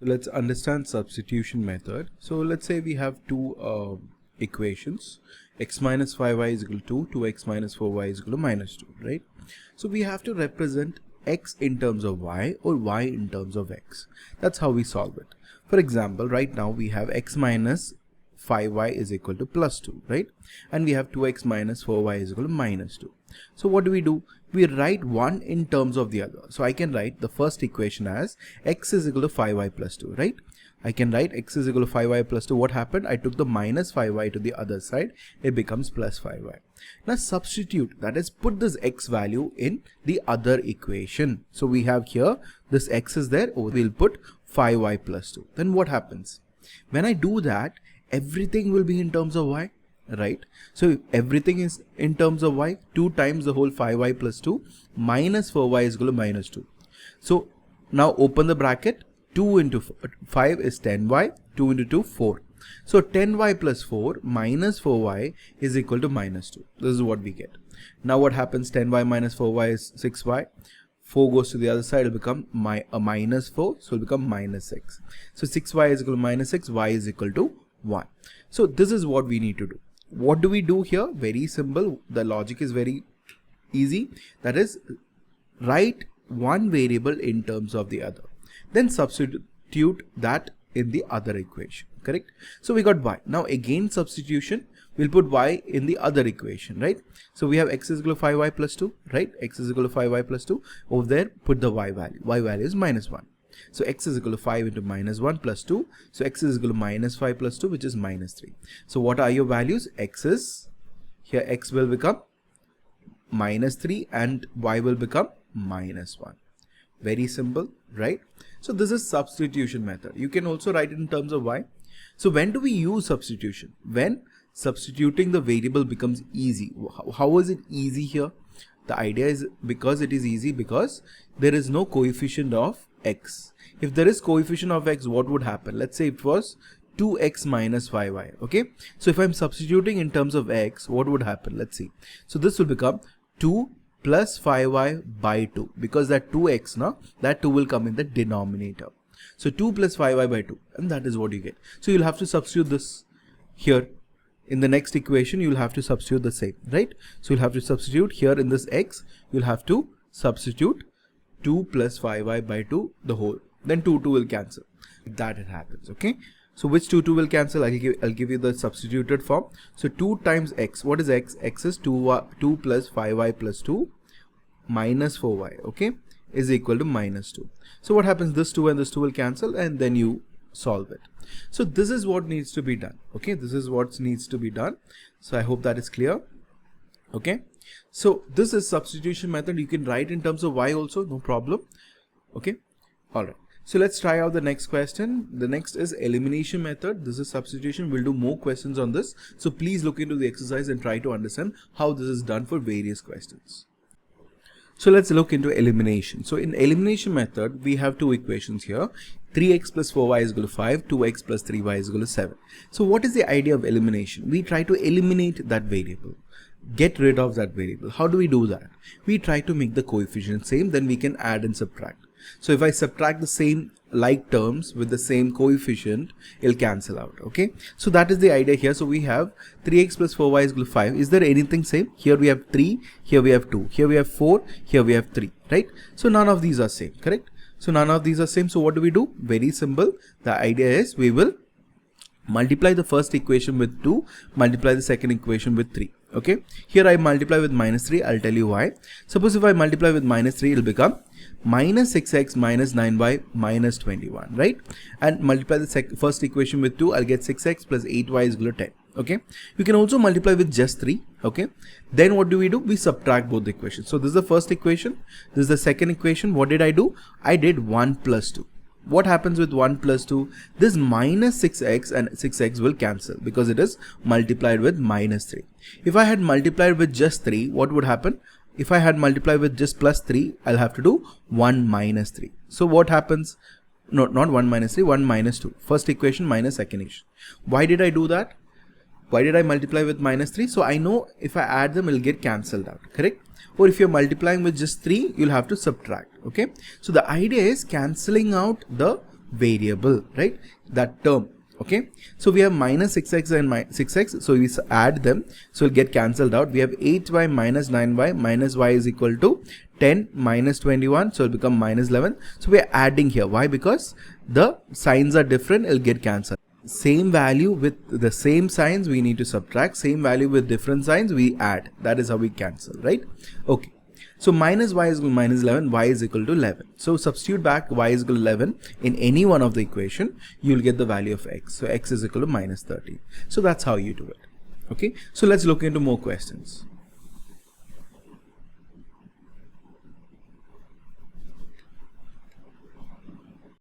Let's understand substitution method. So let's say we have two equations, x minus 5y is equal to 2x minus 4y is equal to minus 2, right? So we have to represent x in terms of y or y in terms of x. That's how we solve it. For example, right now we have x minus 5y is equal to plus 2, right? And we have 2x minus 4y is equal to minus 2. So what do? We write one in terms of the other. So I can write the first equation as x is equal to 5y plus 2, right? I can write x is equal to 5y plus 2. What happened? I took the minus 5y to the other side. It becomes plus 5y. Now substitute, that is put this x value in the other equation. So we have here, this x is there. We'll put 5y plus 2. Then what happens? When I do that, everything will be in terms of y, right? So if everything is in terms of y, 2 times the whole 5y plus 2 minus 4y is equal to minus 2. So now open the bracket, 2 into 5 is 10y, 2 into 2, 4. So 10y plus 4 minus 4y is equal to minus 2. This is what we get. Now what happens? 10y minus 4y is 6y. 4 goes to the other side, it will become minus 4, so it will become minus 6. So 6y is equal to minus 6, y is equal to 1. So this is what we need to do. What do we do here? Very simple. The logic is very easy. That is, write one variable in terms of the other. Then substitute that in the other equation. Correct? So we got y. Now again substitution. We'll put y in the other equation, right? So we have x is equal to 5y plus 2, right? X is equal to 5y plus 2. Over there, put the y value. Y value is minus 1. So x is equal to 5 into minus 1 plus 2. So x is equal to minus 5 plus 2, which is minus 3. So what are your values? X is, here x will become minus 3 and y will become minus 1. Very simple, right? So this is substitution method. You can also write it in terms of y. So when do we use substitution? When substituting the variable becomes easy. How is it easy here? The idea is because it is easy because there is no coefficient of x. If there is coefficient of x, what would happen? Let's say it was 2x minus 5y. Okay. So if I'm substituting in terms of x, what would happen? Let's see. So this will become 2 plus 5y by 2 because that 2x now, that 2 will come in the denominator. So 2 plus 5y by 2 and that is what you get. So you'll have to substitute this here. In the next equation, you'll have to substitute the same, right? So you'll have to substitute here in this x, you'll have to substitute 2 plus 5y by 2 the whole. Then 2 will cancel. That it happens, okay? So which 2 will cancel? I'll give you the substituted form. So 2 times x. What is x? X is 2 plus 5y plus 2 minus 4y, okay? Is equal to minus 2. So what happens? This 2 and this 2 will cancel and then you solve it. So this is what needs to be done. Okay, this is what needs to be done. So I hope that is clear. Okay, so this is substitution method. You can write in terms of y also, no problem. Okay, all right. So let's try out the next question. The next is elimination method. This is substitution. We'll do more questions on this. So please look into the exercise and try to understand how this is done for various questions. So let's look into elimination. So in elimination method, we have two equations here. 3x plus 4y is equal to 5, 2x plus 3y is equal to 7. So what is the idea of elimination? We try to eliminate that variable. Get rid of that variable. How do we do that? We try to make the coefficient same, then we can add and subtract. So if I subtract the same like terms with the same coefficient, it'll cancel out, okay? So that is the idea here. So we have 3x plus 4y is equal to 5. Is there anything same? Here we have 3, here we have 2, here we have 4, here we have 3, right? So none of these are same, correct? So none of these are same. So what do we do? Very simple. The idea is we will multiply the first equation with 2, multiply the second equation with 3. Okay. Here I multiply with minus 3. I'll tell you why. Suppose if I multiply with minus 3, it will become minus 6x minus 9y minus 21, right? And multiply the first equation with 2, I'll get 6x plus 8y is equal to 10. Okay. You can also multiply with just 3. Okay. Then what do? We subtract both the equations. So this is the first equation. This is the second equation. What did I do? I did 1 plus 2. What happens with 1 plus 2? This minus 6x and 6x will cancel because it is multiplied with minus 3. If I had multiplied with just 3, what would happen? If I had multiplied with just plus 3, I'll have to do 1 minus 3. So what happens? No, not 1 minus 3, 1 minus 2. First equation minus second equation. Why did I do that? Why did I multiply with minus 3? So I know if I add them, it'll get cancelled out, correct? Or if you're multiplying with just 3, you'll have to subtract, okay? So the idea is cancelling out the variable, right? That term. Okay, so we have minus 6x and 6x, so we add them, so it'll get cancelled out. We have 8y minus 9y minus y is equal to 10 minus 21, so it'll become minus 11. So we're adding here. Why? Because the signs are different, it'll get cancelled. Same value with the same signs we need to subtract, same value with different signs we add. That is how we cancel, right? Okay. So minus y is equal to minus 11, y is equal to 11. So substitute back y is equal to 11 in any one of the equation, you'll get the value of x. So x is equal to minus 13. So that's how you do it. Okay. So let's look into more questions.